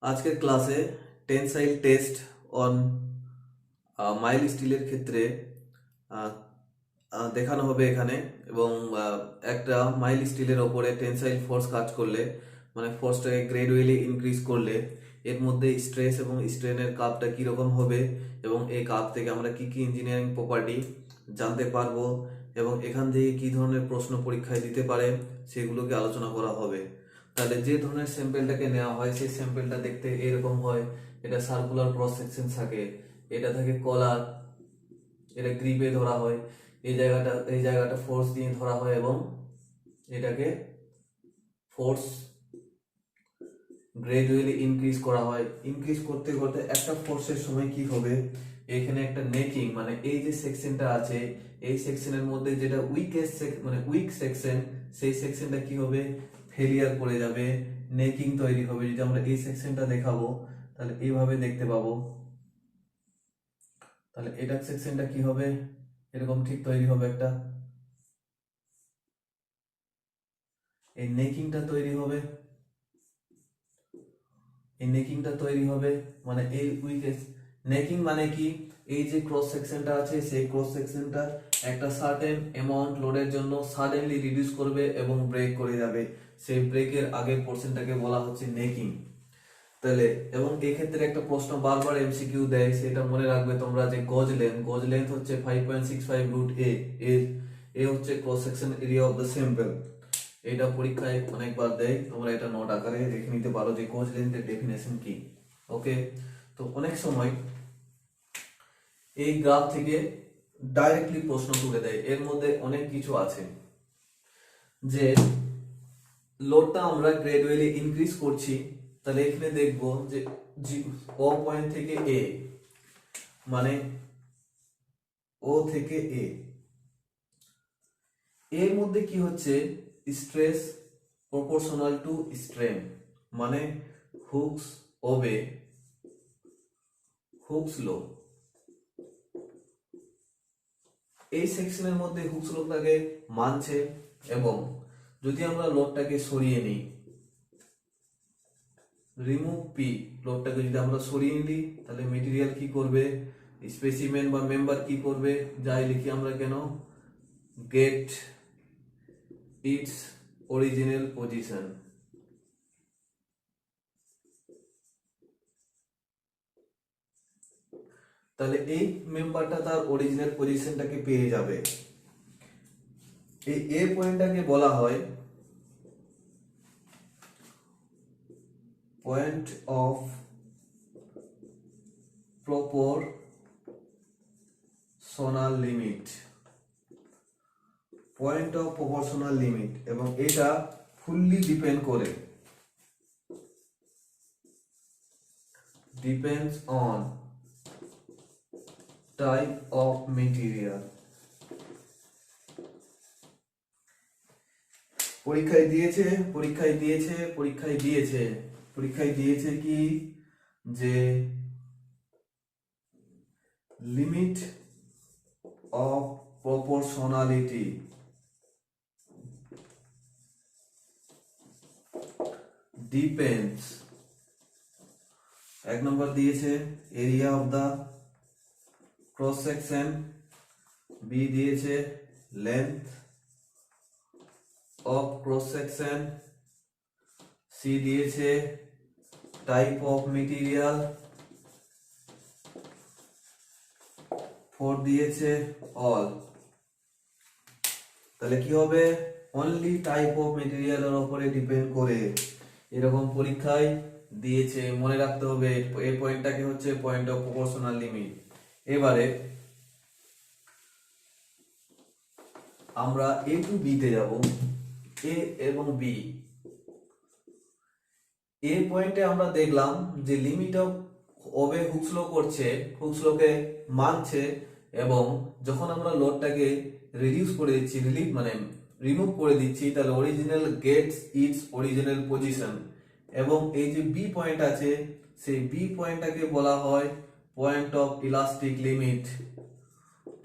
আজকের ক্লাসে tensile test on mile স্টিলের ক্ষেত্রে আহ, দেখানো হবে এখানে। এবং একটা মাইল স্টিলের ওপরে টেনসাইল ফোর্স কাজ করলে, মানে ফোর্সটাকে গ্রেডুয়ালি ইনক্রিজ করলে এর মধ্যে স্ট্রেস এবং স্ট্রেনের কাপটা কীরকম হবে, এবং এই কাপ থেকে আমরা কি কি ইঞ্জিনিয়ারিং প্রপার্টি জানতে পারবো, এবং এখান থেকে কি ধরনের প্রশ্ন পরীক্ষায় দিতে পারে সেগুলোকে আলোচনা করা হবে। তাহলে যে ধরনের স্যাম্পেলটাকে নেওয়া হয় সেই স্যাম্পেলটা দেখতে এরকম হয়। এটা সার্কুলার ক্রস সেকশন থাকে, এটা থাকে কলার, এটা গ্রিপে ধরা হয়, এই জায়গাটা ফোর্স দিয়ে ধরা হয় এবং এটাকে ফোর্স গ্রাজুয়ালি ইনক্রিজ করা হয়। ইনক্রিজ করতে করতে একটা ফোর্সের সময় কি হবে, এখানে একটা নেকিং, মানে এই যে সেকশনটা আছে এই সেকশনের মধ্যে যেটা উইকেস্ট মানে উইক সেকশন, সেই সেকশনটা কি হবে, ফেলিয়ার করে যাবে, নেকিং তৈরি হবে। যদি আমরা এই সেকশনটা দেখাবো তাহলে এইভাবে দেখতে পাবো। তাহলে এটা সেকশনটা কি হবে, এরকম ঠিক তৈরি হবে একটা, এই নেকিংটা তৈরি হবে, এই নেকিংটা তৈরি হবে, মানে এই উইকেস্ট নেকিং মানে কি, এই যে ক্রস সেকশনটা আছে সেই ক্রস সেকশনটা একটা সার্টেন অ্যামাউন্ট লোডের জন্য সাডেনলি রিডিউস করবে এবং ব্রেক করে যাবে। সেই ব্রেকের আগের পোর্শনটাকে বলা হচ্ছে নেকিং। তাহলে এবং এই ক্ষেত্রে একটা প্রশ্ন বারবার এমসিকিউ দেয়, সেটা মনে রাখবে তোমরা, যে গজ লেন্থ হচ্ছে 5.65 রুট এ, এ হচ্ছে cross section area of the sample. এটা পরীক্ষায় অনেকবার দেয়, তোমরা এটা নোট আকারে দেখে নিতে পারো যে গজ লেন্থের ডেফিনেশন কি। ওকে, তো অনেক সময় এই গ্রাফ থেকে ডাইরেক্টলি প্রশ্ন তুলে দেয়। এর মধ্যে অনেক কিছু আছে, যে লোডটা আমরা গ্রাজুয়ালি ইনক্রিজ করছি, তাহলে এখানে দেখবো যে ও পয়েন্ট থেকে এ, মানে ও থেকে এ, এর মধ্যে কি হচ্ছে, স্ট্রেস প্রপোর্শনাল টু স্ট্রেন, মানে হুকস ওবে, হুকস লো। এই সেকশনের মধ্যে হুকস লোটাকে মানছে, এবং যদি আমরা লোডটাকে সরিয়ে নিই, রিমুভ পি, লোডটাকে যদি আমরা সরিয়ে নিই তাহলে মেটেরিয়াল কি করবে, স্পেসিমেন বা মেম্বার কি করবে, যাই লিখি আমরা কেন, গেট ইটস অরিজিনাল পজিশন। তাহলে এই মেম্বারটা তার অরিজিনাল পজিশনটাকে পেয়ে যাবে। এই এ পয়েন্টটাকে বলা হয় point of proportional limit, point of proportional limit, এবং এটা ফুললি ডিপেন্ড করে, depends on type of material. পরীক্ষায় দিয়েছে কি, যে লিমিট অফ প্রপোর্শনালিটি ডিপেন্ডস, এক নম্বর দিয়েছে area of the cross section, B দিয়েছে length of cross section, C দিয়েছে টাইপ অফ মেটেরিয়াল, 4 দিয়েছে অল। তাহলে কি হবে, অনলি টাইপ অফ মেটেরিয়ালের উপরে ডিপেন্ড করে, এরকম পরীক্ষায় দিয়েছে, মনে রাখতে হবে। এই পয়েন্টটাকে হচ্ছে পয়েন্ট অফ প্রপোর্শনাল লিমিট। এবারে আমরা এ টু বি তে যাব, এ এবং বি। এ পয়েন্টে আমরা দেখলাম যে লিমিট অফ ওবে হুকস্লো করছে, হুকস্লোকে মানছে, এবং যখন আমরা লোডটাকে রিডিউস করে দিচ্ছি, মানে রিমুভ করে দিচ্ছি, তাহলে original gets its original position. এবং এই যে বি পয়েন্ট আছে, সেই বি পয়েন্টটাকে বলা হয় point of elastic limit,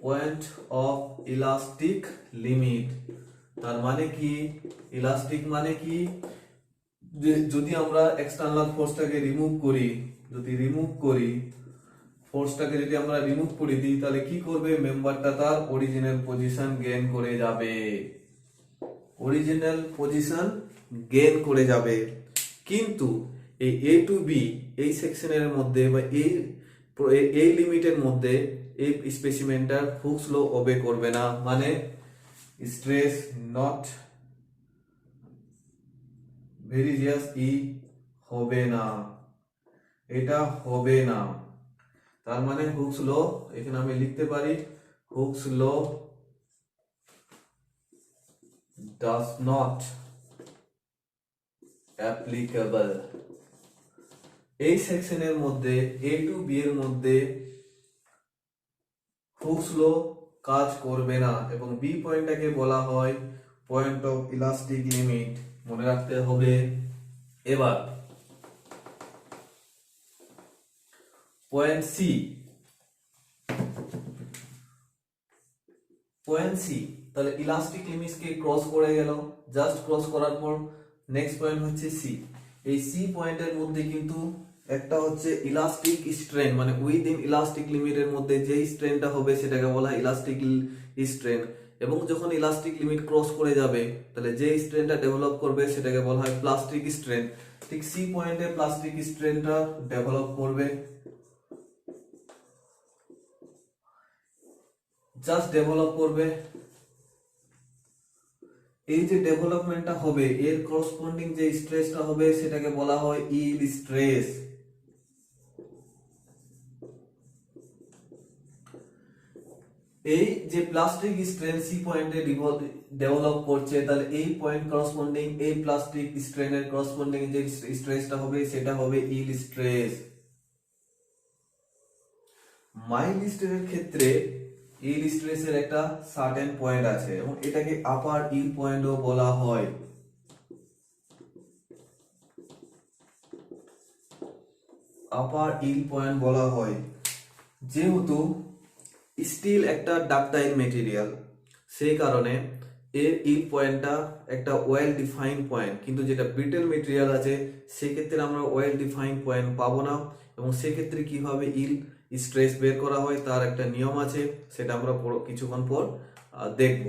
point of elastic limit. তার মানে কি, ইলাস্টিক মানে কি, যদি আমরা এক্সটার্নাল ফোর্সটাকে রিমুভ করি, ফোর্সটাকে যদি আমরা রিমুভ করে দিই, তাহলে কি করবে, মেম্বারটা তার অরিজিনাল পজিশন গেইন করে যাবে, কিন্তু এই এ টু বি এই সেকশনের মধ্যে বা এই লিমিটের মধ্যে এই স্পেসিমেনটা হুকস ল ওবে করবে না, মানে স্ট্রেস নট ভেরিজিয়াস হবে না, এটা হবে না। তার মানে হুকস ল, এখানে আমি লিখতে পারি Hooke's law does not applicable। এই সেকশনের মধ্যে এ টু বি এর মধ্যে হুকস ল কাজ করবে না, এবং বি পয়েন্টটাকে বলা হয় পয়েন্ট অফ ইলাস্টিক লিমিট, মনে রাখতে হবে। এবার পয়েন্ট সি, তাহলে ইলাস্টিক লিমিটকে ক্রস করে গেল, জাস্ট ক্রস করার পর নেক্সট পয়েন্ট হচ্ছে সি। এই সি পয়েন্টের মধ্যে কিন্তু একটা হচ্ছে ইলাস্টিক স্ট্রেন, মানে উইদিন ইলাস্টিক লিমিটের মধ্যে যে স্ট্রেনটা হবে সেটাকে বলা হয় ইলাস্টিক স্ট্রেন, এবং যখন ইলাস্টিক লিমিট ক্রস করে যাবে তাহলে যে স্ট্রেনটা ডেভেলপ করবে সেটাকে বলা হয় প্লাস্টিক স্ট্রেন। ঠিক সি পয়েন্টে প্লাস্টিক স্ট্রেনটা ডেভেলপ করবে, জাস্ট ডেভেলপ করবে। এই যে ডেভেলপমেন্টটা হবে এর করসপন্ডিং যে স্ট্রেসটা হবে সেটাকে বলা হয় ইল স্ট্রেস। এই যে প্লাস্টিক স্ট্রেন সি পয়েন্টে ডেভেলপ করছে, তাহলে এই পয়েন্ট করসপন্ডিং এই প্লাস্টিক স্ট্রেনের করসপন্ডিং যে স্ট্রেসটা হবে সেটা হবে ইল স্ট্রেস। মাইল্ড স্ট্রেসের ক্ষেত্রে ইল স্ট্রেসের একটা সার্টেন পয়েন্ট আছে এবং এটাকে আপার ইল পয়েন্টও বলা হয়। আপার ইল পয়েন্ট বলা হয় যেহেতু স্টিল একটা ডাকটাইল মেটেরিয়াল, সেই কারণে এর ইল পয়েন্টটা একটা ওয়েল ডিফাইন পয়েন্ট, কিন্তু যেটা ব্রিটেল মেটেরিয়াল আছে সেক্ষেত্রে আমরা ওয়েল ডিফাইন পয়েন্ট পাবো না, এবং সেক্ষেত্রে কিভাবে ইল স্ট্রেস বের করা হয় তার একটা নিয়ম আছে, সেটা আমরা কিছুক্ষণ পর দেখব।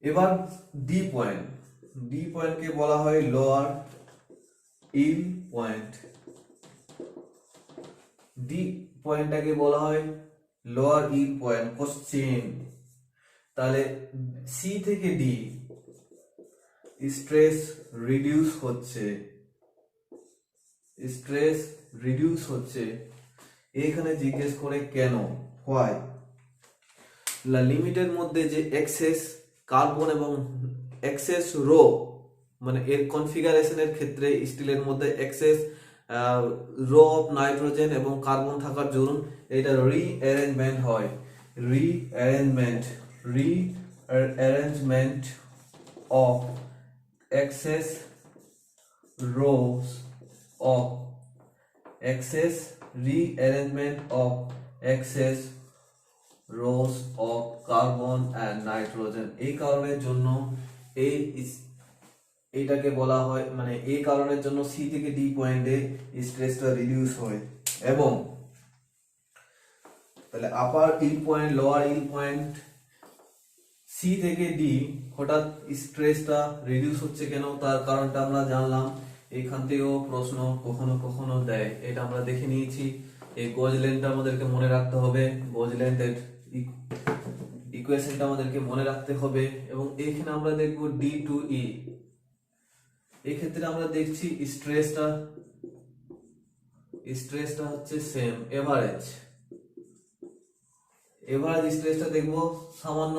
এবার ডি পয়েন্টকে বলা হয় লোয়ার ইল পয়েন্ট। ডি পয়েন্টটাকে বলা হয় লোয়ার ইল পয়েন্ট। কোশ্চেন, তাহলে সি থেকে ডি স্ট্রেস রিডিউস হচ্ছে, এখানে জিজ্ঞেস করে কেন, হোয়াই। লিমিটের মধ্যে যে এক্সেস কার্বন এবং এক্সেস রো, মানে এর কনফিগারেশনের ক্ষেত্রে স্টিলের মধ্যে এক্সেস রো অফ নাইট্রোজেন এবং কার্বন থাকার জন্য এটা রিঅ্যারেঞ্জমেন্ট হয়। Rearrangement of excess rows of rows of carbon and nitrogen. এই কারণের জন্য এইটাকে বলা হয়, মানে এই কারণের জন্য সি থেকে ডি পয়েন্টে স্ট্রেসটা রিডিউস হয়। এবং তাহলে আপার ইল point, lower yield point, C থেকে ডি হঠাৎ স্ট্রেসটা রিডিউস হচ্ছে কেন, তার কারণটা আমরা জানলাম। এখান থেকেও প্রশ্ন কখনো কখনো দেয়, এটা আমরা দেখে নিয়েছি। এই গজ লেন্থটা আমাদেরকে মনে রাখতে হবে, গজ লেন্থের ইকুয়েশনটা আমাদেরকে মনে রাখতে হবে। এবং এখানে আমরা দেখব ডি টু ই, এক্ষেত্রে আমরা দেখছি স্ট্রেসটা হচ্ছে সেম, এভারেজ স্ট্রেসটা দেখবো সামান্য,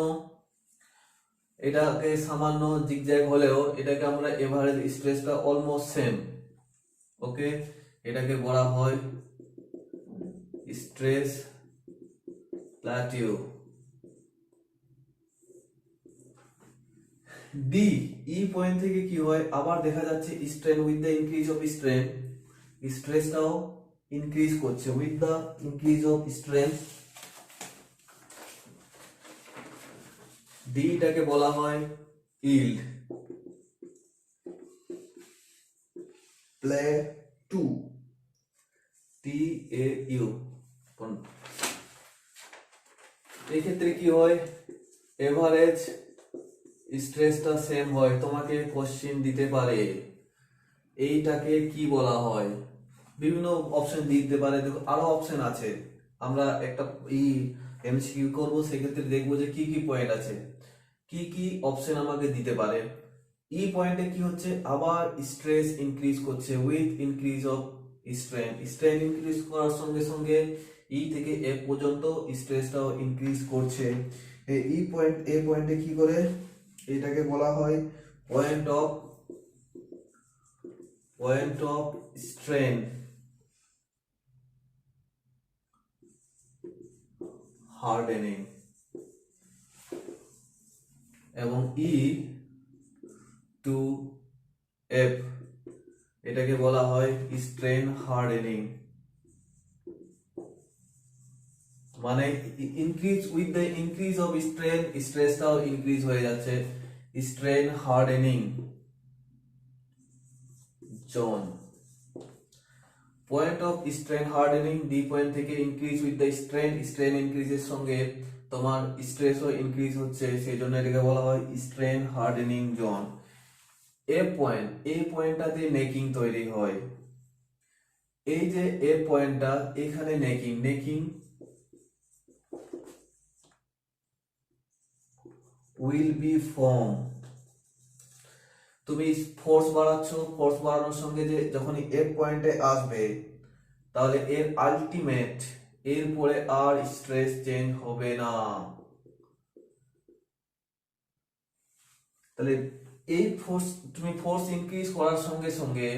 এটাকে সামান্য জিগজ্যাগ হলেও এটাকে আমরা এভারেজ স্ট্রেসটা অলমোস্ট সেম। ওকে, এটাকে বলা হয় stress plateau. D E point থেকে কি হয়, আবার দেখা যাচ্ছে strain with the increase of strain, স্ট্রেসটাও ইনক্রিজ করছে with the increase of strain. ডিটাকে বলা হয় ইল্ড। Play to TAU। এই ক্ষেত্রে কি হয়, এভারেজ স্ট্রেসটা সেম হয়। তোমাকে কোশ্চেন দিতে পারে এইটাকে কি বলা হয়, বিভিন্ন অপশন দিতে পারে। দেখো আরো অপশন আছে, আমরা একটা MCQ করব, সেক্ষেত্রে দেখবো যে কি কি পয়েন্ট আছে, কি কি অপশন আমাকে দিতে পারে। পয়েন্টে কি হচ্ছে, আবার স্ট্রেস ইনক্রিজ করছে with increase of strain. Strain increase করার সঙ্গে সঙ্গে থেকে F পর্যন্ত স্ট্রেসটাও ইনক্রিজ করছে। এই পয়েন্টে কি করে, এটাকে বলা হয় পয়েন্ট অফ স্ট্রেন হার্ডেনিং, এবং টু F এটাকে বলা হয় স্ট্রেন হার্ডেনিং। মানে increase with the increase of strain, স্ট্রেসটাও ইনক্রিজ হয়ে যাচ্ছে। Strain hardening zone, point of strain hardening D point থেকে increase with the strain, strain ইনক্রিজের সঙ্গে তোমার স্ট্রেসও ইনক্রিজ হচ্ছে, সেই জন্য এটাকে বলা হয় স্ট্রেন হার্ডেনিং জোন। এই পয়েন্টটাতে নেকিং তৈরি হয়। এই যে পয়েন্টটা, এখানে নেকিং will be form। তুমি ফোর্স বাড়াচ্ছ, ফোর্স বাড়ানোর সঙ্গে যে যখন পয়েন্টে আসবে, তাহলে এর আলটিমেট এরপরে আর স্ট্রেস চেঞ্জ হবে না। তাহলে এই ফোর্স, তুমি ফোর্স ইনক্রিজ করার সঙ্গে সঙ্গে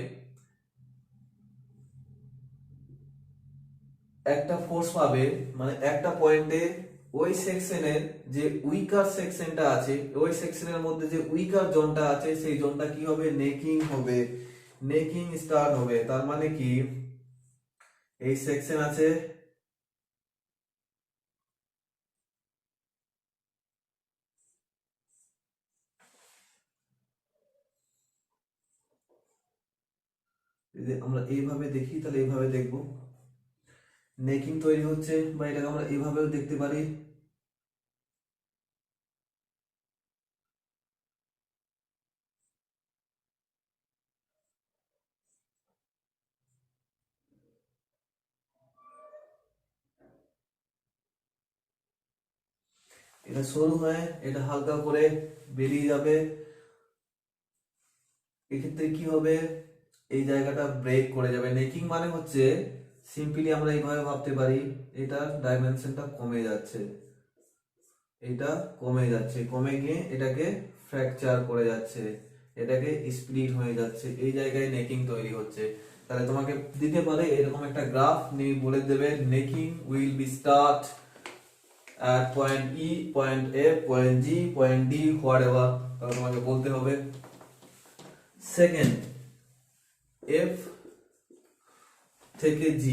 একটা ফোর্স পাবে, মানে একটা পয়েন্টে ওই সেকশনের যে উইকার সেকশনটা আছে, ওই সেকশনের মধ্যে যে উইকার জোনটা আছে, সেই জোনটা কি হবে, নেকিং হবে, নেকিং স্টার্ট হবে। তার মানে কি, এই সেকশন আছে, যদি আমরা এইভাবে দেখি তাহলে এইভাবে দেখবো, নেকিং তৈরি হচ্ছে, বা এটাকে আমরা এইভাবেও দেখতে পারি। এটা শুরু হয়ে এটা হালকা করে বেরিয়ে যাবে। এক্ষেত্রে কি হবে, এই জায়গাটা ব্রেক করে যাবে। নেকিং মানে হচ্ছে, সিম্পলি আমরা এইভাবে ভাবতে পারি, এটার ডাইমেনশনটা কমে যাচ্ছে, এটা কমে যাচ্ছে, কমে গিয়ে এটাকে ফ্র্যাকচার করে যাচ্ছে, এটাকে স্প্লিট হয়ে যাচ্ছে, এই জায়গায় নেকিং তৈরি হচ্ছে। তাহলে তোমাকে দিতে পারে এরকম একটা গ্রাফ নিয়ে বলে দেবে, necking will be start at point E, point F, point G, point D, whatever, তাহলে তোমাকে বলতে হবে। সেকেন্ড, F থেকে G,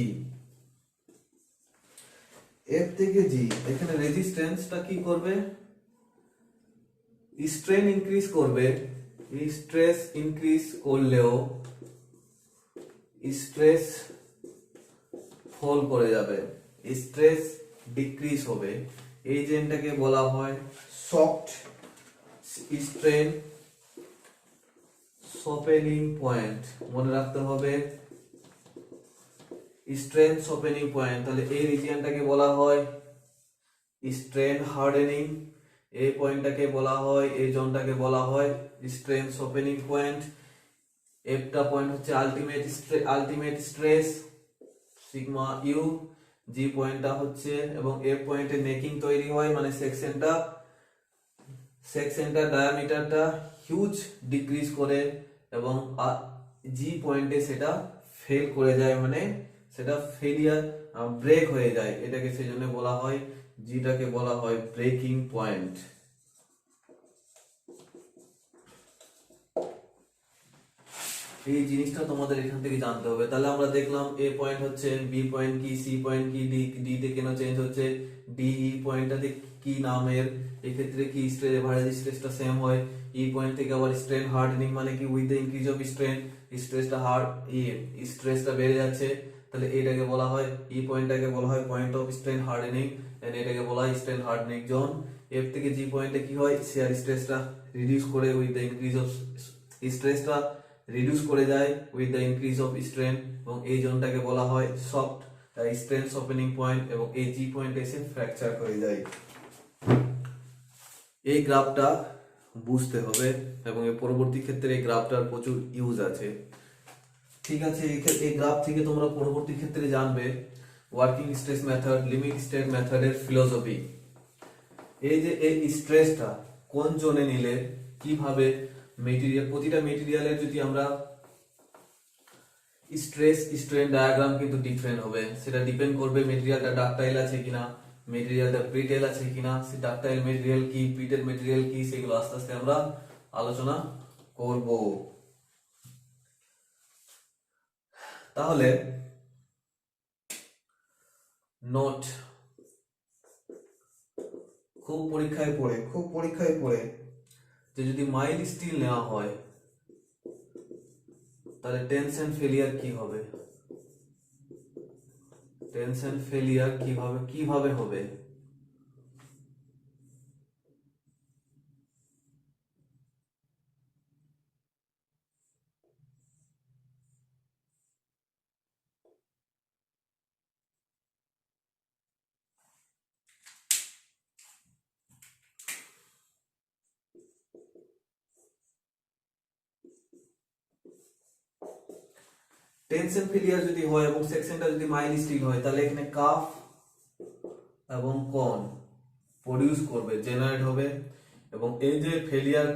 F থেকে G, এখানে রেজিস্ট্যান্সটা কি করবে, স্ট্রেন ইনক্রিজ করবে। স্ট্রেস ইনক্রিজ করলেও স্ট্রেস ফল করে যাবে, স্ট্রেস ডিক্রিজ হবে। এই জেনটাকে বলা হয় সফট স্ট্রেন সফেনিং পয়েন্ট, মনে রাখতে হবে স্ট্রেন সফেনিং পয়েন্ট। তাহলে এই রিজিয়নটাকে বলা হয় স্ট্রেন হার্ডেনিং, এই পয়েন্টটাকে বলা হয়, এই জোনটাকে বলা হয় স্ট্রেন সফেনিং পয়েন্ট। একটা পয়েন্ট হচ্ছে আলটিমেট স্ট্রেস সিগমা ইউ, জি পয়েন্টটা হচ্ছে, এবং এফ পয়েন্টে নেকিং তৈরি হয়, মানে সেকশনটা ডায়ামিটারটা হিউজ ডিক্রিজ করে, এবং জি পয়েন্টে সেটা ফেল করে যায়, মানে সেটা ফেলিয়ার ব্রেক হয়ে যায়। এটাকে সেই জন্য বলা হয়, জিটাকে বলা হয় ব্রেকিং পয়েন্ট। এই জিনিসটা তোমাদের এখান থেকে জানতে হবে। তাহলে আমরা দেখলাম এ পয়েন্ট হচ্ছে, বি পয়েন্ট কি, সি পয়েন্ট কি, ডি তে কেন চেঞ্জ হচ্ছে, ডি পয়েন্টটাতে কি নামের, এক্ষেত্রে কি স্ট্রেস এভারেজ স্ট্রেসটা সেম হয়। ই পয়েন্ট থেকে আবার স্ট্রেন হার্ডেনিং মানে কি with the increase of strain, স্ট্রেসটা বেড়ে যাচ্ছে, তাহলে এটাকে বলা হয় এই পয়েন্টটাকে বলা হয় point of strain hardening, and এটাকে বলা হয় স্ট্রেন হার্ডেনিং জোন। এফ থেকে জি পয়েন্টে কি হয়, শিয়ার স্ট্রেসটা রিডিউস করে উইথ দ্য ইনক্রিজ অফ স্ট্রেসটা রিডিউস করে যায় with the increase of strain, এবং এই জোনটাকে বলা হয় সফট স্ট্রেন ওপেনিং পয়েন্ট, এবং এই জি পয়েন্ট এসে ফ্র্যাকচার হয়ে যায়। এই গ্রাফটা বুঝতে হবে, এবং এর পরবর্তী ক্ষেত্রে এই গ্রাফটার প্রচুর ইউজ আছে। ঠিক আছে, এই গ্রাফ থেকে তোমরা পরবর্তী ক্ষেত্রে জানবে working stress method, limit state মেথডের ফিলোসফি। এই যে এই স্ট্রেসটা কোন জোনে নিলে কিভাবে মেটেরিয়াল, প্রতিটা মেটেরিয়ালের যদি আমরা স্ট্রেস স্ট্রেন ডায়াগ্রাম কিন্তু ডিফারেন্ট হবে, সেটা ডিপেন্ড করবে মেটেরিয়ালটা ডাকটাইল আছে কিনা, মেটেরিয়ালটা ব্রিটেল আছে কিনা, সে ডাকটাইল মেটেরিয়াল কি, ব্রিটেল মেটেরিয়াল কি, সেগুলো আস্তে আস্তে আমরা আলোচনা করব। তাহলে নোট, খুব পরীক্ষায় পড়ে যে যদি মাইল স্টিল নেওয়া হয় তাহলে টেনশন ফেলিয়ার কি হবে, টেনশন ফেলিয়ার কিভাবে হবে। টেনশন ফেলিয়ার যদি হয় এবং সেকশনটা যদি মাইল স্টিল হয়, তাহলে এখানে কাফ এবং কোন প্রডিউস করবে, জেনারেট হবে, এবং এই যে ফেলিয়ার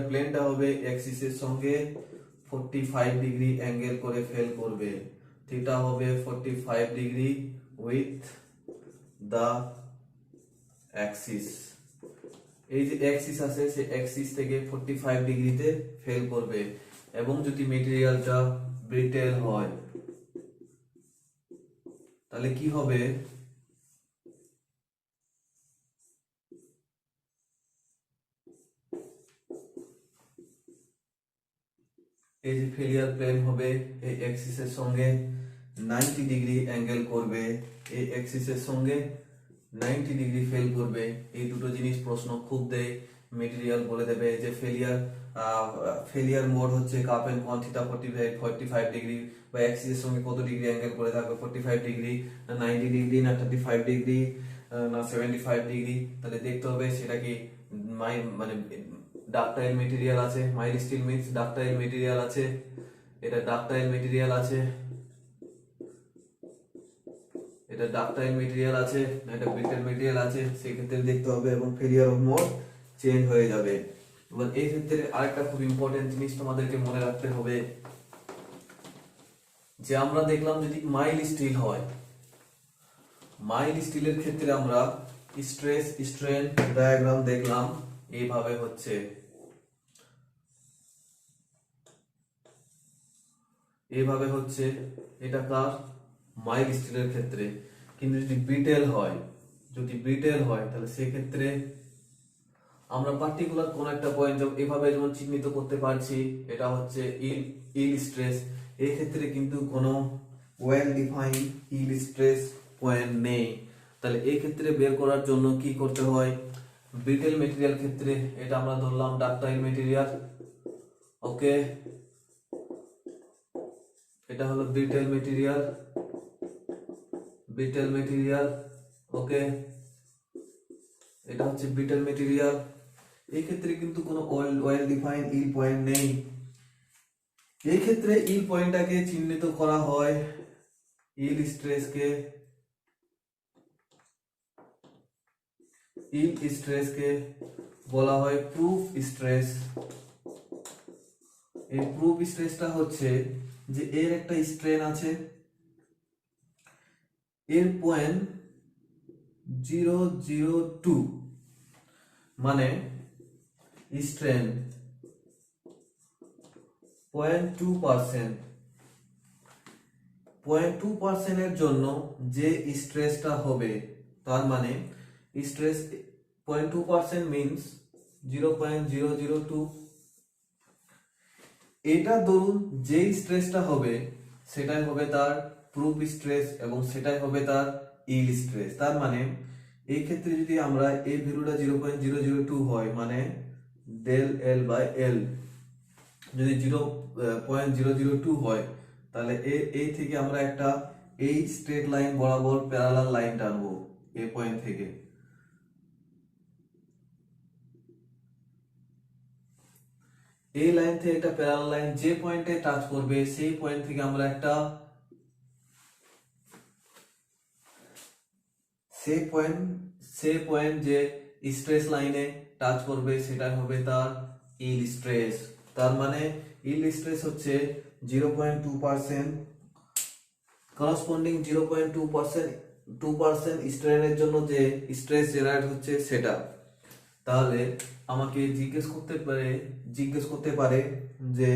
প্লেনটা হবে এক্সিসের সঙ্গে 45 ডিগ্রি অ্যাঙ্গেল করে ফেল করবে, থিটা হবে 45 ডিগ্রি উইথ দা অ্যাক্সিস। এই যে অ্যাক্সিস আছে সেই অ্যাক্সিস থেকে 45 ডিগ্রিতে ফেল করবে, এবং যদি মেটেরিয়ালটা ব্রিটেল হয় তাহলে কি হবে, এই যে ফেলিয়ার প্লেন হবে এই অ্যাক্সিসের সঙ্গে 90 ডিগ্রি অ্যাঙ্গেল করবে, এই অ্যাক্সিসের সঙ্গে 90 ডিগ্রি ফেল করবে। এই দুটো জিনিস প্রশ্ন খুব দেয়, মেটেরিয়াল বলে দেবে যে ফেলিয়ার মোড হচ্ছে কাপ এন্ড কোণ থিটা 45 ডিগ্রি, বা অ্যাক্সিসের সঙ্গে কত ডিগ্রি অ্যাঙ্গেল করে থাকবে, 45 ডিগ্রি না 90 ডিগ্রি না 35 ডিগ্রি না 75 ডিগ্রি, তাহলে দেখতে হবে সেটা কি মানে ডাকটাইল মেটেরিয়াল আছে, mild steel means ductile material আছে, এটা ডাকটাইল মেটেরিয়াল আছে, এটা ডাকটাইল মেটেরিয়াল আছে না এটা ব্রিটেল মেটেরিয়াল আছে, সেই ক্ষেত্রে দেখতে হবে, এবং ফেলিয়ার অফ মোড চেঞ্জ হয়ে যাবে। এবার এই ক্ষেত্রে আরেকটা খুব ইম্পর্টেন্ট জিনিস তোমাদেরকে মনে রাখতে হবে, যে আমরা দেখলাম যদি মাইল স্টিল হয়, মাইল স্টিলের ক্ষেত্রে আমরা স্ট্রেস স্ট্রেন ডায়াগ্রাম দেখলাম এইভাবে হচ্ছে, এইভাবে হচ্ছে, এটা কার, মাইল স্টিলের ক্ষেত্রে। কিন্তু যদি ব্রিটেল হয় তাহলে সেক্ষেত্রে আমরা পার্টিকুলার কোন একটা পয়েন্ট এভাবে যেমন চিহ্নিত করতে পারছি, এটা হচ্ছে ইল স্ট্রেস, এই ক্ষেত্রে কিন্তু কোনো ওয়েল ডিফাইন ইল স্ট্রেস পয়েন্ট নেই। তাহলে এই ক্ষেত্রে বের করার জন্য কি করতে হয়, ব্রিটেল মেটেরিয়াল ক্ষেত্রে এটা আমরা ধরলাম ডাকটাইল মেটেরিয়াল, ওকে, এটা হলো ব্রিটেল মেটেরিয়াল, ওকে, এটা হচ্ছে ব্রিটেল মেটেরিয়াল। এই ক্ষেত্রে কিন্তু কোনো ওয়েল ডিফাইন ইল পয়েন্ট নেই, এই ক্ষেত্রে ইল পয়েন্টটাকে চিহ্নিত করা হয়, ইল স্ট্রেসকে বলা হয় প্রুফ স্ট্রেস। এই প্রুফ স্ট্রেসটা হচ্ছে যে এর একটা স্ট্রেন আছে, এর পয়েন্ট 002, মানে স্ট্রেন 0.2%, 0.2% এর জন্য যে স্ট্রেসটা হবে, তার মানে স্ট্রেস 0.2% মিন্স 0.002, এটা ধরুন যেই স্ট্রেসটা হবে সেটাই হবে তার প্রুফ স্ট্রেস এবং সেটাই হবে তার ইল স্ট্রেস। তার মানে এই ক্ষেত্রে যদি আমরা এই ভ্যালুটা 0.002 হয়, মানে ডেল এল বাই এল যদি 0.002 হয়, তাহলে এই থেকে আমরা একটা এই স্ট্রেট লাইন বরাবর প্যারালাল লাইন টানবো এই পয়েন্ট থেকে। এই লাইন থেকে একটা প্যারালাল লাইন যে পয়েন্টে টাচ করবে সেই পয়েন্ট থেকে আমরা একটা সেই পয়েন্ট যে স্ট্রেস লাইনে টাচ করবে সেটা হবে তার ইল স্ট্রেস। তার মানে ইল স্ট্রেস হচ্ছে 0.2%, করসপন্ডিং 0.2% স্ট্রেনের জন্য যে স্ট্রেস জেনারেট হচ্ছে সেটা। তাহলে আমাকে জিজ্ঞেস করতে পারে যে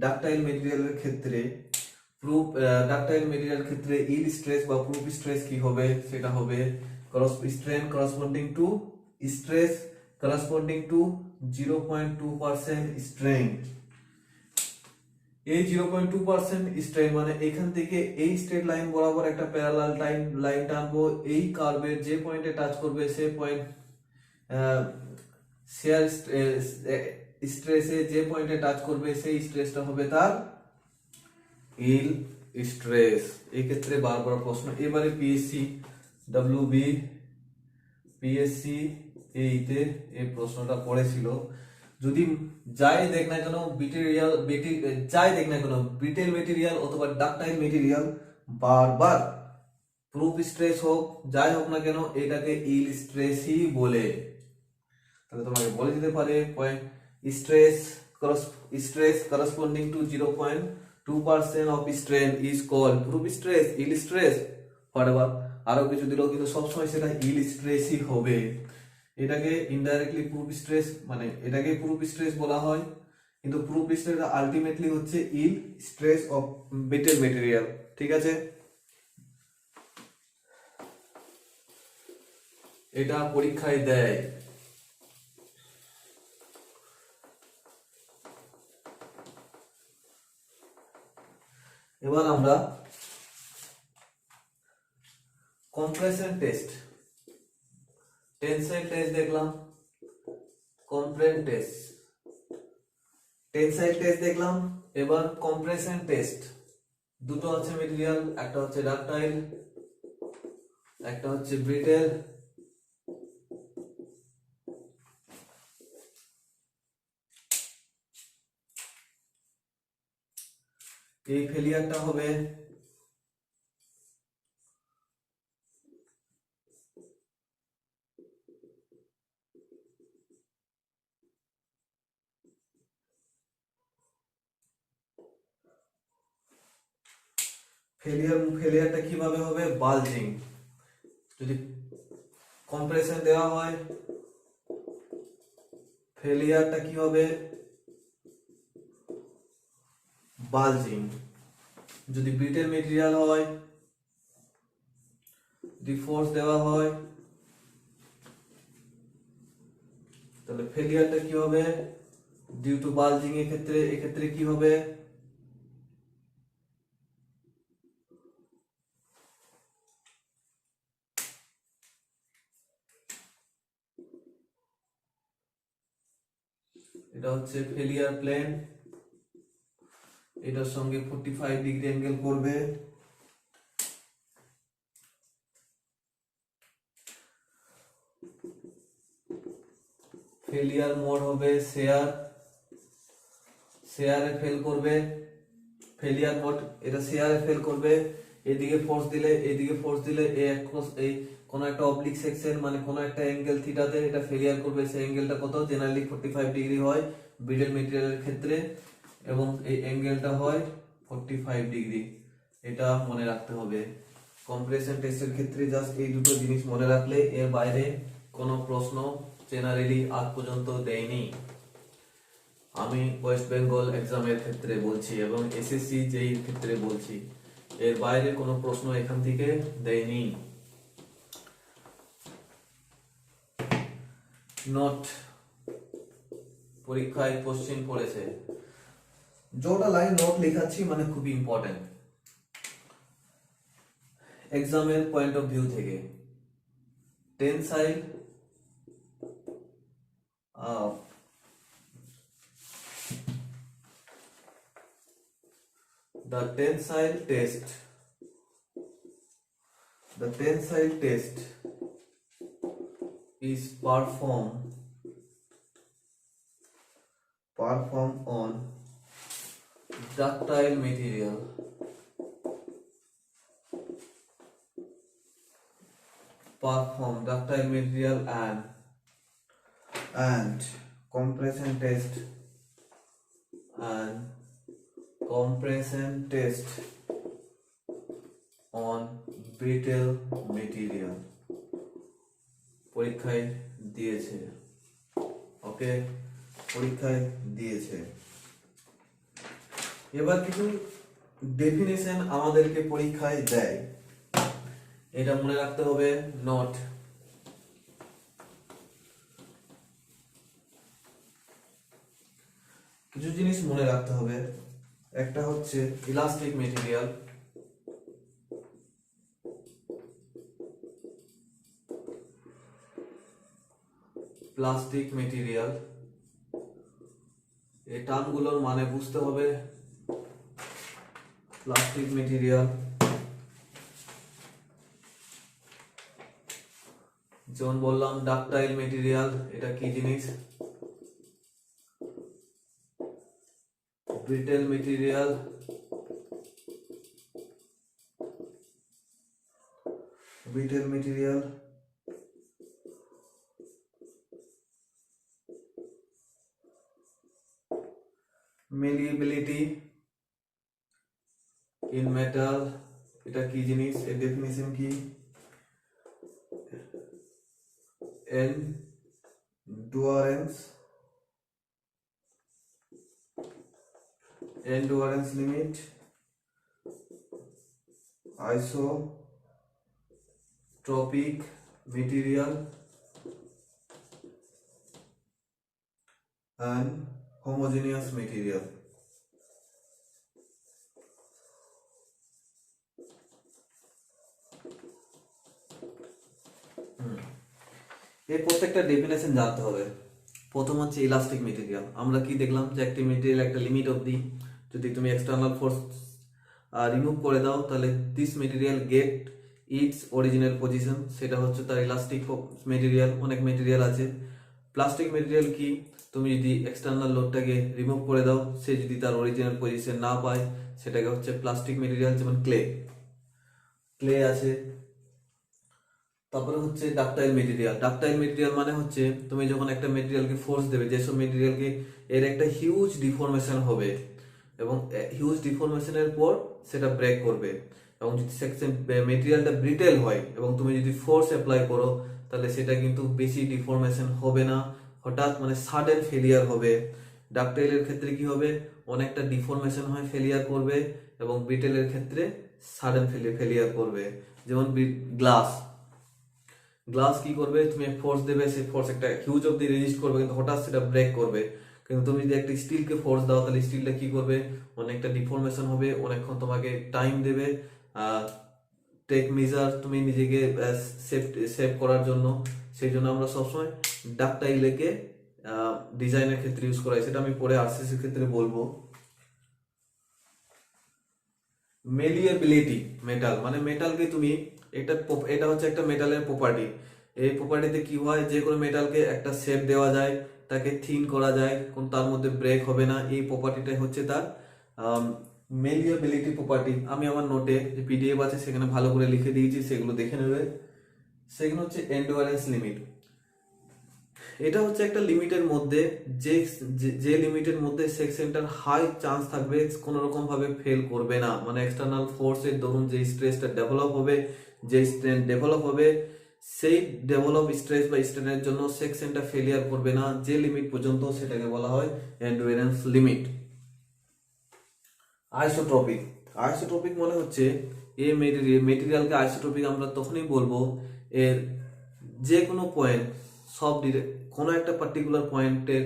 ডাকটাইল মেটেরিয়ালের ক্ষেত্রে ইল স্ট্রেস বা প্রুফ স্ট্রেস কি হবে, সেটা হবে strain corresponding to stress corresponding to 0.2% strain. এই 0.2% স্ট্রেন মানে এখান থেকে এই স্ট্রেট লাইন বরাবর একটা প্যারালাল লাইন টানবো, এই কার্ভের যে পয়েন্টে টাচ করবে সেই পয়েন্ট শেয়ার স্ট্রেসে যে পয়েন্টে টাচ করবে সেই স্ট্রেসটা হবে তার ইল স্ট্রেস। এই ক্ষেত্রে বারবার প্রশ্ন, এবারে পিএসসি এইতে এই প্রশ্নটা পড়েছিল। যদি যাই দেখ না কেন ব্রিটেল মেটেরিয়াল অথবা ডাকটাইল মেটেরিয়াল, বারবার প্রুফ স্ট্রেস হোক যাই হোক না কেন এটাকে ইল স্ট্রেসই বলে। তাহলে তোমাকে বলে দিতে পারে stress corresponding to 0.2% of strain is called proof stress, yield stress, whatever আরো কিছু দিলেও কিন্তু সবসময় সেটা ইল স্ট্রেসই হবে। এটাকে ইনডাইরেক্টলি প্রুফ স্ট্রেস মানে এটাকে প্রুফ স্ট্রেস বলা হয়, কিন্তু প্রুফ স্ট্রেস আলটিমেটলি হচ্ছে ইল স্ট্রেস অফ ব্রিটেল মেটেরিয়াল। ঠিক আছে, এটা পরীক্ষায় দেয়। এবার আমরা কম্প্রেশন টেস্ট, টেনসাইল টেস্ট দেখলাম, টেনসাইল টেস্ট দেখলাম। এবার কম্প্রেশন টেস্ট, দুটো আছে মেটেরিয়াল, একটা হচ্ছে ডাকটাইল একটা হচ্ছে ব্রিটেল। এই ফেলিয়ারটা হবে ফেলিয়ারটা কিভাবে হবে, বালজিং। যদি কম্প্রেশন দেওয়া হয় ফেলিয়ারটা কি হবে, বালজিং। যদি ব্রিটেল মেটেরিয়াল হয়, যদি ফোর্স দেওয়া হয় তাহলে ফেলিয়ারটা কি হবে, ডিউ টু বালজিং। এক্ষেত্রে কি হবে, এটা হচ্ছে ফেলিয়ার প্লেন, এটার সঙ্গে 45 ডিগ্রি অ্যাঙ্গেল করবে। ফেলিয়ার মোড হবে শেয়ারে ফেল করবে, ফেলিয়ার মোড এটা শেয়ারে ফেল করবে। এদিকে ফোর্স দিলে এই কোন একটা অবলিক সেকশন মানে কোন একটা অ্যাঙ্গেল থিটাতে এটা ফেলিয়ার করবে। সেই অ্যাঙ্গেলটা কত, জেনারেলি 45 ডিগ্রি হয় ব্রিটেল মেটেরিয়ালের ক্ষেত্রে, এবং এই অ্যাঙ্গেলটা হয় 45 ডিগ্রি। এটা মনে রাখতে হবে কম্প্রেশন টেস্টের ক্ষেত্রে। জাস্ট এই দুটো জিনিস মনে রাখলে এর বাইরে কোনো প্রশ্ন জেনারেলি আজ পর্যন্ত দেয়নি। আমি ওয়েস্ট বেঙ্গল এক্সামের ক্ষেত্রে বলছি এবং এসএসসি যেই ক্ষেত্রে বলছি, এর বাইরে কোনো প্রশ্ন এখান থেকে দেয়নি। নোট, পরীক্ষায় কোশ্চেন পড়েছে जोटा लाइन नोट लिखाচ্ছি মানে খুবই ইম্পর্টেন্ট এক্সামের পয়েন্ট অফ ভিউ থেকে tensile the tensile test is performed on ductile material and compression test on brittle material পরীক্ষায় দিয়েছে ওকে পরীক্ষায় দিয়েছে এবার কিছু ডেফিনেশন আমাদেরকে পরীক্ষায় দেয় এটা মনে রাখতে হবে নোট কিছু জিনিস মনে রাখতে হবে একটা হচ্ছে ইলাস্টিক মেটেরিয়াল প্লাস্টিক মেটেরিয়াল এই টার্মগুলোর মানে বুঝতে হবে প্লাস্টিক মেটেরিয়াল যেমন বললাম ডাকটাইল মেটেরিয়াল এটা কি জিনিস ব্রিটেল মেটেরিয়াল malleability in metal এটা কি জিনিস এর ডেফিনিশন কি endurance limit isotropic material and homogeneous material এই প্রত্যেকটা ডেফিনেশন জানতে হবে প্রথম হচ্ছে ইলাস্টিক মেটেরিয়াল আমরা কি দেখলাম যে একটা মেটেরিয়াল একটা লিমিট অবধি যদি তুমি এক্সটার্নাল ফোর্স রিমুভ করে দাও তাহলে this material gate it's original position সেটা হচ্ছে তার ইলাস্টিক মেটেরিয়াল অনেক মেটেরিয়াল আছে প্লাস্টিক মেটেরিয়াল কি তুমি যদি এক্সটার্নাল লোডটাকে রিমুভ করে দাও সে যদি তার অরিজিনাল পজিশন না পায় সেটাকে হচ্ছে প্লাস্টিক মেটেরিয়াল যেমন ক্লে আছে তারপরে হচ্ছে ডাকটাইল মেটেরিয়াল মানে হচ্ছে তুমি যখন একটা মেটেরিয়ালকে ফোর্স দেবে যেসব মেটেরিয়ালকে এর একটা হিউজ ডিফরমেশন হবে এবং হিউজ ডিফরমেশনের পর সেটা ব্রেক করবে এবং যদি মেটেরিয়ালটা ব্রিটেল হয় এবং তুমি যদি ফোর্স অ্যাপ্লাই করো তাহলে সেটা কিন্তু বেশি ডিফরমেশন হবে না হঠাৎ মানে সাডেন ফেলিয়ার হবে ডাকটাইলের ক্ষেত্রে কি হবে অনেকটা ডিফরমেশন হয় ফেলিয়ার করবে এবং ব্রিটেলের ক্ষেত্রে সাডেন ফেলিয়ার করবে যেমন গ্লাস কি করবে তুমি ফোর্স দেবে সেই ফোর্স একটা হিউজ অবধি রেজিস্ট করবে কিন্তু হঠাৎ সেটা ব্রেক করবে কিন্তু তুমি যদি একটা স্টিলকে ফোর্স দাও তাহলে স্টিলটা কি করবে অনেকটা ডিফরমেশন হবে অনেকক্ষণ তোমাকে টাইম দেবে টেক মেজার তুমি নিজেকে সেভ করার জন্য সেই জন্য আমরা সবসময় ডাকটাইলকে ডিজাইনের ক্ষেত্রে ইউজ করা হয় সেটা আমি পরে আরসিসির ক্ষেত্রে বলবো মেলিয়েবিলিটি মেটাল মানে মেটালকে তুমি এটা হচ্ছে একটা মেটালের প্রপার্টি এই প্রপার্টিতে কি হয় যে কোনো মেটালকে একটা শেপ দেওয়া যায় তাকে থিন করা যায় কোন তার মধ্যে ব্রেক হবে না এই প্রপার্টিটাই হচ্ছে তার মেলিয়েবিলিটি প্রপার্টি আমি আমার নোটে যে পিডিএফ আছে সেখানে ভালো করে লিখে দিয়েছি সেগুলো দেখে নেবে সেগুলো হচ্ছে এন্ডুরেন্স লিমিট এটা হচ্ছে একটা লিমিটের মধ্যে যে লিমিটের মধ্যে সেকশনটার হাই চান্স থাকবে কোনো রকম ভাবে ফেল করবে না মানে এক্সটার্নাল ফোর্সের দরুন যে স্ট্রেসটা ডেভেলপ হবে যে স্ট্রেন ডেভেলপ হবে সেই ডেভেলপ স্ট্রেস বা স্ট্রেনের জন্য সেকশনটা ফেলিয়ার করবে না যে লিমিট পর্যন্ত সেটাকে বলা হয় এন্ডুরেন্স লিমিট আইসোট্রপিক মানে হচ্ছে এই মেটেরিয়ালকে আইসোট্রপিক আমরা তখনই বলবো এর যে কোনো পয়েন্ট সব কোনো একটা পার্টিকুলার পয়েন্টের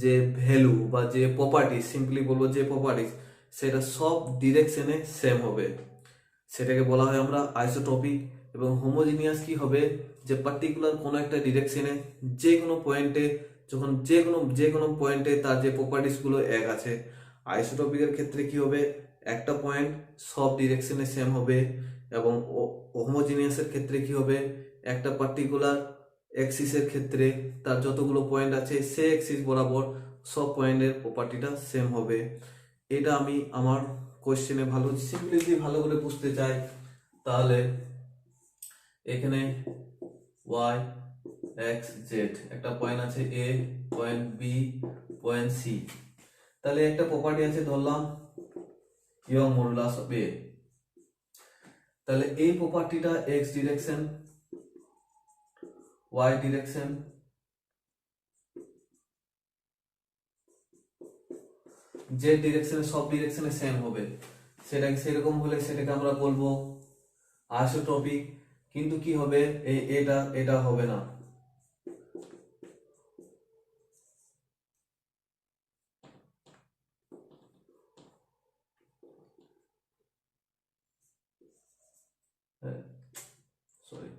যে ভ্যালু বা যে প্রপার্টিজ, সিম্পলি বলবো যে প্রপার্টিজ, সেটা সব ডিরেকশনে সেম হবে, সেটাকে বলা হয় আমরা আইসোট্রপিক। এবং হোমোজিনিয়াস কি হবে, যে পার্টিকুলার কোনো একটা ডিরেকশনে যে কোনো পয়েন্টে, যখন যে কোনো পয়েন্টে তার যে প্রপার্টিস গুলো এক আছে। আইসোট্রপিকের ক্ষেত্রে কি হবে, একটা পয়েন্ট সব ডিরেকশনে সেম হবে। এবং হোমোজিনিয়াসের ক্ষেত্রে কি হবে, একটা পার্টিকুলার অ্যাক্সিসের ক্ষেত্রে তার যতগুলো পয়েন্ট আছে সে অ্যাক্সিস বরাবর সব পয়েন্টের প্রপার্টিটা সেম হবে। এটা আমি আমার কোশ্চেনে সিম্পলি যদি ভালো করে বুঝতে চাই, তাহলে এখানে ওয়াই এক্স জেড একটা পয়েন্ট আছে এ, পয়েন্ট বি, পয়েন্ট সি। তাহলে একটা প্রপার্টি আছে ধরলাম ইয়ং মডুলাস অফ এ। তাহলে এই প্রপার্টিটা X direction, Y direction, Z ডিরেকশনে সব ডিরেকশনে সেম হবে। সেটাকে সেরকম হলে সেটাকে আমরা বলবো আইসোট্রপিক। কিন্তু কি হবে, এটা হবে না। সরি,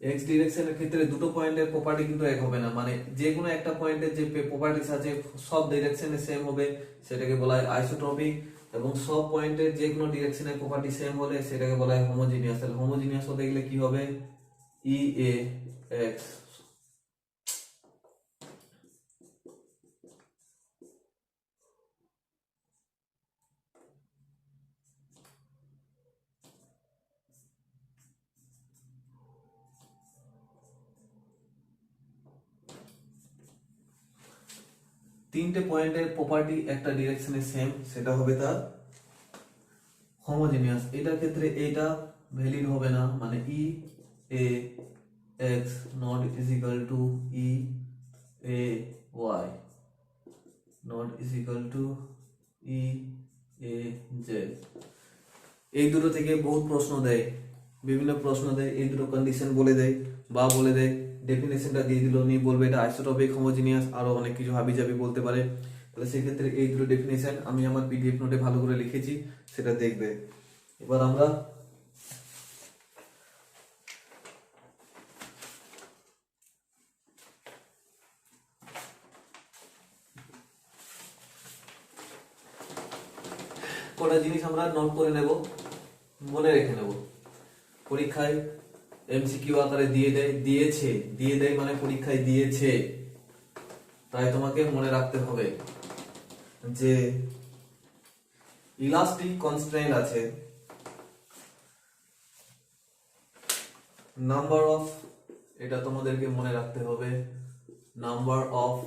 এক্স ডিরেকশনের ক্ষেত্রে দুটো পয়েন্টের প্রপার্টি কিন্তু এক হবে না, মানে যে কোনো একটা পয়েন্টের যে প্রপার্টিস আছে সব ডিরেকশনে সেম হবে, সেটাকে বলা হয় আইসোট্রপিক। এবং সব পয়েন্টের যে কোনো ডিরেকশনের প্রপার্টি সেম হলে সেটাকে বলা হয় হোমোজিনিয়াস। তাহলে হোমোজিনিয়াস হতে গেলে কি হবে, ই এ এক্স তিনটে পয়েন্টের প্রপার্টি একটা ডিরেকশনে সেম, সেটা হবে তার হোমোজিনিয়াস। এটার ক্ষেত্রে এটা ভ্যালিড হবে না, মানে E A X naught is equal to E A Y naught is equal to E A Z. এই দুটো থেকে বহুত প্রশ্ন দেয়, বিভিন্ন প্রশ্ন দেয়, এই দুটো কন্ডিশন বলে দেয় বা বলে দেয় ডেফিনেশনটা দিয়ে দিল, নিয়ে বলবে এটা আইসোট্রপিক, হোমোজিনিয়াস, আরো অনেক কিছু হাবিজাবি বলতে পারে। তাহলে সেক্ষেত্রে এই দুটো ডেফিনেশন আমি আমার পিডিএফ নোটে ভালো করে লিখেছি, সেটা দেখবে। এবার আমরা কটা জিনিস আমরা নোট করে নেব, মনে রেখে নেব। পরীক্ষায় এমসিকিউ আকারে দিয়ে দেয় মানে পরীক্ষায় দিয়েছে, তাই তোমাকে মনে রাখতে হবে যে ইলাস্টিক কনস্ট্রেন্ট আছে, নাম্বার অফ, এটা তোমাদেরকে মনে রাখতে হবে, number of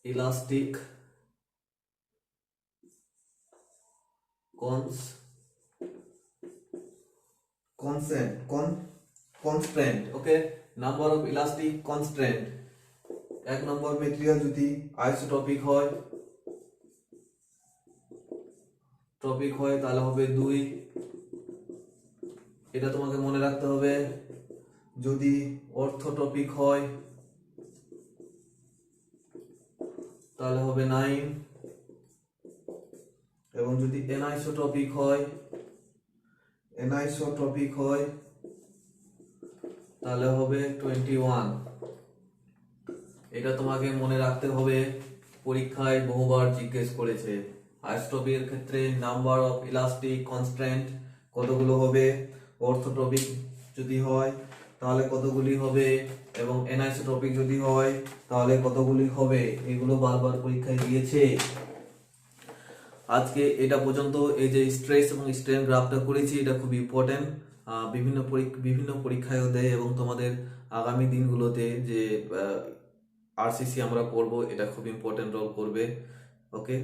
elastic constraint, okay, number of elastic constraint. এক নম্বর মেটেরিয়াল যদি আইসোট্রপিক হয় তাহলে হবে 2, এটা তোমাকে মনে রাখতে হবে। যদি অর্থোট্রপিক হয় তাহলে হবে 9, এবং যদি এনাইসোট্রপিক হয় তাহলে হবে 21। এটা তোমাকে মনে রাখতে হবে, পরীক্ষায় বহুবার জিজ্ঞেস করেছে। আইসোট্রপিকের ক্ষেত্রে নাম্বার অফ ইলাস্টিক কনস্ট্রেন্ট কতগুলো হবে, অর্থোট্রপিক যদি হয় তাহলে কতগুলি হবে, এবং এনাইসোট্রপিক যদি হয় তাহলে কতগুলি হবে, এগুলো বারবার পরীক্ষায় দিয়েছে। আজকে এটা পর্যন্ত এই যে স্ট্রেস এবং স্ট্রেন গ্রাফটা করেছি, এটা খুব ইম্পর্টেন্ট, বিভিন্ন পরীক্ষায়ও দেয়, এবং তোমাদের আগামী দিনগুলোতে যে আরসিসি আমরা পড়বো, এটা খুব ইম্পর্টেন্ট রোল করবে। ওকে।